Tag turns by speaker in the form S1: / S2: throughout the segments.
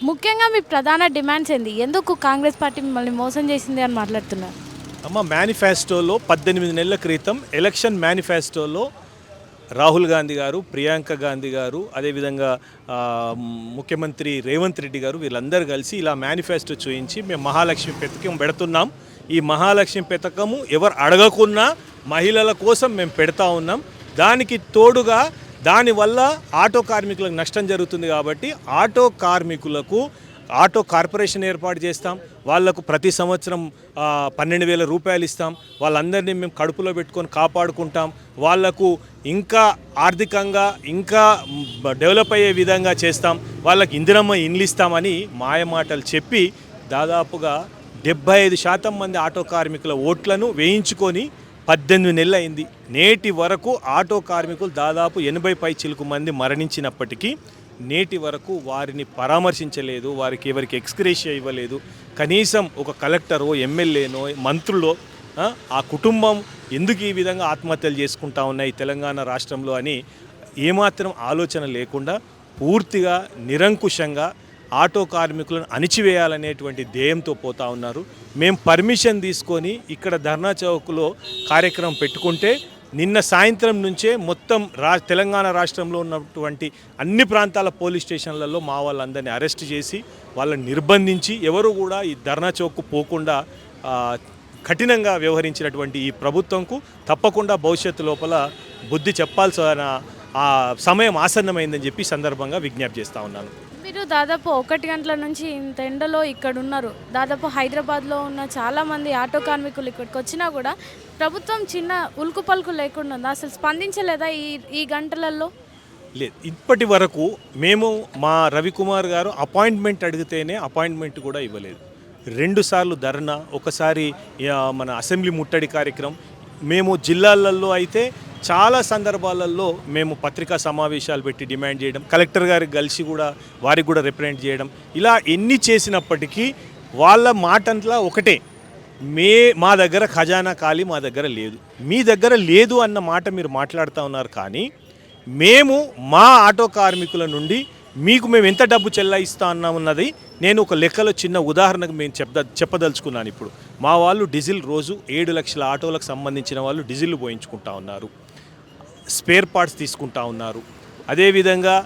S1: ముఖ్యంగా మీ ప్రధాన డిమాండ్స్ ఏంది? ఎందుకు కాంగ్రెస్ పార్టీ మిమ్మల్ని మోసం చేసింది అని మాట్లాడుతున్నారు?
S2: మేనిఫెస్టోలో 18 నెలల క్రితం ఎలక్షన్ మేనిఫెస్టోలో రాహుల్ గాంధీ గారు, ప్రియాంక గాంధీ గారు, అదేవిధంగా ఆ, ముఖ్యమంత్రి రేవంత్ రెడ్డి గారు వీళ్ళందరూ కలిసి ఇలా మేనిఫెస్టో చూయించి మేము మహాలక్ష్మి పథకం పెడుతున్నాం. ఈ మహాలక్ష్మి పథకము ఎవరు అడగకున్నా మహిళల కోసం మేము పెడతా ఉన్నాం. దానికి తోడుగా దానివల్ల ఆటో కార్మికులకు నష్టం జరుగుతుంది కాబట్టి ఆటో కార్పొరేషన్ ఏర్పాటు చేస్తాం. వాళ్లకు ప్రతి సంవత్సరం 12,000 రూపాయలు ఇస్తాం. వాళ్ళందరినీ మేము కడుపులో పెట్టుకొని కాపాడుకుంటాం. వాళ్లకు ఇంకా ఆర్థికంగా ఇంకా డెవలప్ అయ్యే విధంగా చేస్తాం. వాళ్ళకి ఇందిరమ్మ ఇండ్లు ఇస్తామని మాయమాటలు చెప్పి దాదాపుగా 75% మంది ఆటో కార్మికుల ఓట్లను వేయించుకొని 18 నెలలు అయింది. నేటి వరకు ఆటో కార్మికులు దాదాపు 80 పై చిలుకు మంది మరణించినప్పటికీ నేటి వరకు వారిని పరామర్శించలేదు. వారికి ఎవరికి ఎక్స్గ్రేషియా ఇవ్వలేదు. కనీసం ఒక కలెక్టరో ఎమ్మెల్యేనో మంత్రులో ఆ కుటుంబం ఎందుకు ఈ విధంగా ఆత్మహత్యలు చేసుకుంటా ఉన్నాయి తెలంగాణ రాష్ట్రంలో అని ఏమాత్రం ఆలోచన లేకుండా పూర్తిగా నిరంకుశంగా ఆటో కార్మికులను అణిచివేయాలనేటువంటి ధ్యేయంతో పోతా ఉన్నారు. మేము పర్మిషన్ తీసుకొని ఇక్కడ ధర్నా చౌక్లో కార్యక్రమం పెట్టుకుంటే నిన్న సాయంత్రం నుంచే మొత్తం తెలంగాణ రాష్ట్రంలో ఉన్నటువంటి అన్ని ప్రాంతాల పోలీస్ స్టేషన్లలో మా వాళ్ళందరినీ అరెస్ట్ చేసి వాళ్ళని నిర్బంధించి ఎవరు కూడా ఈ ధర్నా చౌక్కు పోకుండా కఠినంగా వ్యవహరించినటువంటి ఈ ప్రభుత్వంకు తప్పకుండా భవిష్యత్తు లోపల బుద్ధి చెప్పాల్సిన సమయం ఆసన్నమైందని చెప్పి సందర్భంగా విజ్ఞప్తి చేస్తూ ఉన్నాను.
S1: మీరు దాదాపు 1 గంటల నుంచి ఇంత ఎండలో ఇక్కడ ఉన్నారు. దాదాపు హైదరాబాద్లో ఉన్న చాలామంది ఆటో కార్మికులు ఇక్కడికి వచ్చినా కూడా ప్రభుత్వం చిన్న ఉలుకు పలుకు లేకుండా ఉందా? అసలు స్పందించలేదా ఈ గంటలలో?
S2: లేదు, ఇప్పటి వరకు మేము మా రవికుమార్ గారు అపాయింట్మెంట్ అడిగితేనే అపాయింట్మెంట్ కూడా ఇవ్వలేదు. 2 సార్లు ధర్నా, ఒకసారి మన అసెంబ్లీ ముట్టడి కార్యక్రమం. మేము జిల్లాలలో అయితే చాలా సందర్భాలలో మేము పత్రికా సమావేశాలు పెట్టి డిమాండ్ చేయడం, కలెక్టర్ గారికి కలిసి కూడా వారికి కూడా రిప్రజెంట్ చేయడం, ఇలా ఎన్ని చేసినప్పటికీ వాళ్ళ మాటంట్లా ఒకటే, మా దగ్గర ఖజానా ఖాళీ, మా దగ్గర లేదు. మీ దగ్గర లేదు అన్న మాట మీరు మాట్లాడుతూ ఉన్నారు. కానీ మేము మా ఆటో కార్మికుల నుండి మేము ఎంత డబ్బు చెల్లాయిస్తా అన్నది నేను ఒక లెక్కలో చిన్న ఉదాహరణకు మేము చెప్పదలుచుకున్నాను. ఇప్పుడు మా వాళ్ళు డీజిల్ రోజు 7 లక్షల ఆటోలకు సంబంధించిన వాళ్ళు డీజిల్ పోయించుకుంటా ఉన్నారు, స్పేర్ పార్ట్స్ తీసుకుంటా ఉన్నారు. అదేవిధంగా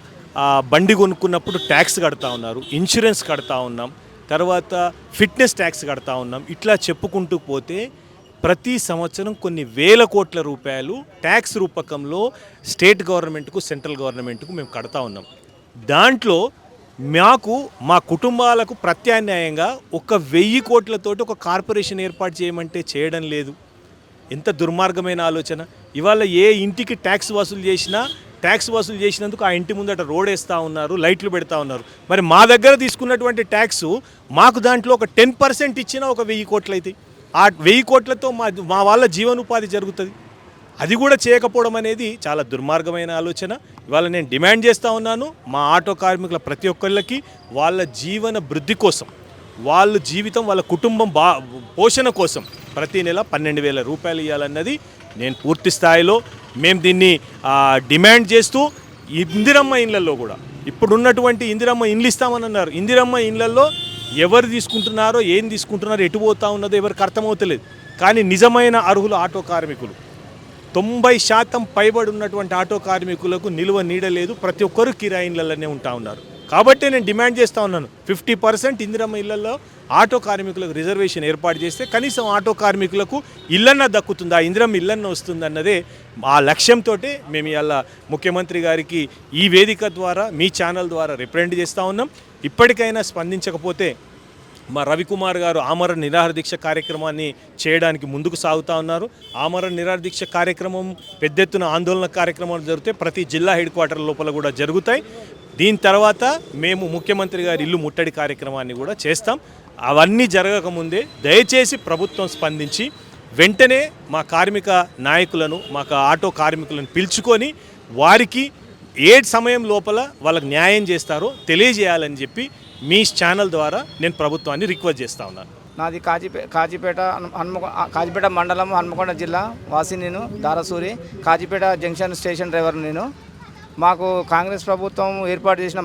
S2: బండి కొనుక్కున్నప్పుడు ట్యాక్స్ కడతా ఉన్నారు, ఇన్సూరెన్స్ కడతా ఉన్నాం, తర్వాత ఫిట్నెస్ ట్యాక్స్ కడతా ఉన్నాం. ఇట్లా చెప్పుకుంటూ పోతే ప్రతి సంవత్సరం కొన్ని వేల కోట్ల రూపాయలు ట్యాక్స్ రూపకంలో స్టేట్ గవర్నమెంట్కు సెంట్రల్ గవర్నమెంట్కు మేము కడతా ఉన్నాం. దాంట్లో మా కుటుంబాలకు ప్రత్యామ్నాయంగా 1,000 కోట్లతోటి ఒక కార్పొరేషన్ ఏర్పాటు చేయమంటే చేయడం లేదు. ఎంత దుర్మార్గమైన ఆలోచన! ఇవాళ ఏ ఇంటికి ట్యాక్స్ వసూలు చేసినందుకు ఆ ఇంటి ముందట రోడ్ వేస్తూ ఉన్నారు, లైట్లు పెడతా ఉన్నారు. మరి మా దగ్గర తీసుకున్నటువంటి ట్యాక్స్ మాకు దాంట్లో ఒక 10% ఇచ్చినా ఒక 1,000 కోట్లు అవుతాయి. ఆ 1,000 కోట్లతో మా వాళ్ళ జీవనోపాధి జరుగుతుంది. అది కూడా చేయకపోవడం అనేది చాలా దుర్మార్గమైన ఆలోచన. ఇవాళ నేను డిమాండ్ చేస్తూ ఉన్నాను, మా ఆటో కార్మికుల ప్రతి ఒక్కళ్ళకి వాళ్ళ జీవన వృద్ధి కోసం, వాళ్ళ జీవితం, వాళ్ళ కుటుంబం పోషణ కోసం ప్రతి నెల 12,000 రూపాయలు ఇవ్వాలన్నది నేను పూర్తి స్థాయిలో మేము దీన్ని డిమాండ్ చేస్తూ, ఇందిరమ్మ ఇండ్లలో కూడా ఇప్పుడున్నటువంటి ఇందిరమ్మ ఇండ్లు ఇస్తామని అన్నారు. ఇందిరమ్మ ఇండ్లలో ఎవరు తీసుకుంటున్నారో, ఏం తీసుకుంటున్నారో, ఎటు పోతా ఉన్నదో ఎవరికి అర్థమవుతలేదు. కానీ నిజమైన అర్హులు ఆటో కార్మికులు 90% పైబడి ఉన్నటువంటి ఆటో కార్మికులకు నిలువ నీడలేదు. ప్రతి ఒక్కరు కిరాయి ఇళ్లలోనే ఉంటా ఉన్నారు. కాబట్టి నేను డిమాండ్ చేస్తూ ఉన్నాను, 50% ఇందిరమ్మ ఇళ్లలో ఆటో కార్మికులకు రిజర్వేషన్ ఏర్పాటు చేస్తే కనీసం ఆటో కార్మికులకు ఇళ్ళన్నా దక్కుతుందా, ఇందిరమ్మ ఇళ్ళన్నా వస్తుంది అన్నదే ఆ లక్ష్యంతో మేము ఇలా ముఖ్యమంత్రి గారికి ఈ వేదిక ద్వారా, మీ ఛానల్ ద్వారా రిప్రజెంట్ చేస్తూ ఉన్నాం. ఇప్పటికైనా స్పందించకపోతే మా రవికుమార్ గారు ఆమరణ నిరాహార దీక్ష కార్యక్రమాన్ని చేయడానికి ముందుకు సాగుతూ ఉన్నారు. ఆమరణ నిరాహార దీక్ష కార్యక్రమం పెద్ద ఎత్తున ఆందోళన కార్యక్రమాలు జరుగుతాయి, ప్రతి జిల్లా హెడ్ క్వార్టర్ లోపల కూడా జరుగుతాయి. దీని తర్వాత మేము ముఖ్యమంత్రి గారి ఇల్లు ముట్టడి కార్యక్రమాన్ని కూడా చేస్తాం. అవన్నీ జరగకముందే దయచేసి ప్రభుత్వం స్పందించి వెంటనే మా కార్మిక నాయకులను, మాకు ఆటో కార్మికులను పిలుచుకొని వారికి ఏ సమయం లోపల వాళ్ళకి న్యాయం చేస్తారో తెలియజేయాలని చెప్పి మీ ఛానల్ ద్వారా నేను ప్రభుత్వాన్ని రిక్వెస్ట్ చేస్తూ ఉన్నాను.
S3: నాది కాజీపేట మండలం, హన్మకొండ జిల్లా వాసి. నేను దారసూరి, కాజీపేట జంక్షన్ స్టేషన్ డ్రైవర్. నేను మాకు కాంగ్రెస్ ప్రభుత్వం ఏర్పాటు చేసిన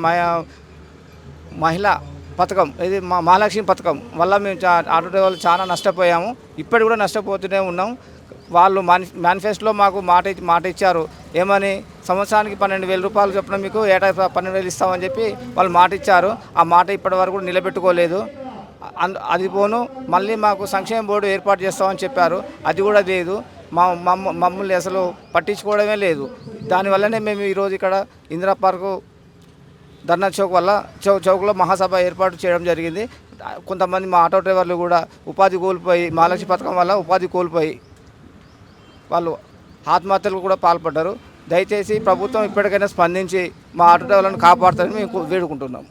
S3: మహిళా పథకం ఇది మహాలక్ష్మి పథకం వల్ల మేము ఆటో డ్రైవర్లు చాలా నష్టపోయాము. ఇప్పటికి కూడా నష్టపోతూనే ఉన్నాం. వాళ్ళు మేనిఫెస్టోలో మాకు మాట ఇచ్చారు. ఏమని సంవత్సరానికి 12,000 రూపాయలు చొప్పున మీకు ఏటా 12,000 ఇస్తామని చెప్పి వాళ్ళు మాట ఇచ్చారు. ఆ మాట ఇప్పటి వరకు కూడా నిలబెట్టుకోలేదు. అది పోను మళ్ళీ మాకు సంక్షేమ బోర్డు ఏర్పాటు చేస్తామని చెప్పారు. అది కూడా లేదు. మమ్మల్ని అసలు పట్టించుకోవడమే లేదు. దానివల్లనే మేము ఈరోజు ఇక్కడ ఇందిరా పార్కు ధర్నా చౌక్లో మహాసభ ఏర్పాటు చేయడం జరిగింది. కొంతమంది మా ఆటో డ్రైవర్లు కూడా ఉపాధి కోల్పోయి మహాలక్ష్మి పథకం వల్ల ఉపాధి కోల్పోయి వాళ్ళు ఆత్మహత్యలు కూడా పాల్పడ్డారు. దయచేసి ప్రభుత్వం ఇప్పటికైనా స్పందించి మా ఆటో డ్రైవర్లను కాపాడుతారని మేము వేడుకుంటున్నాం.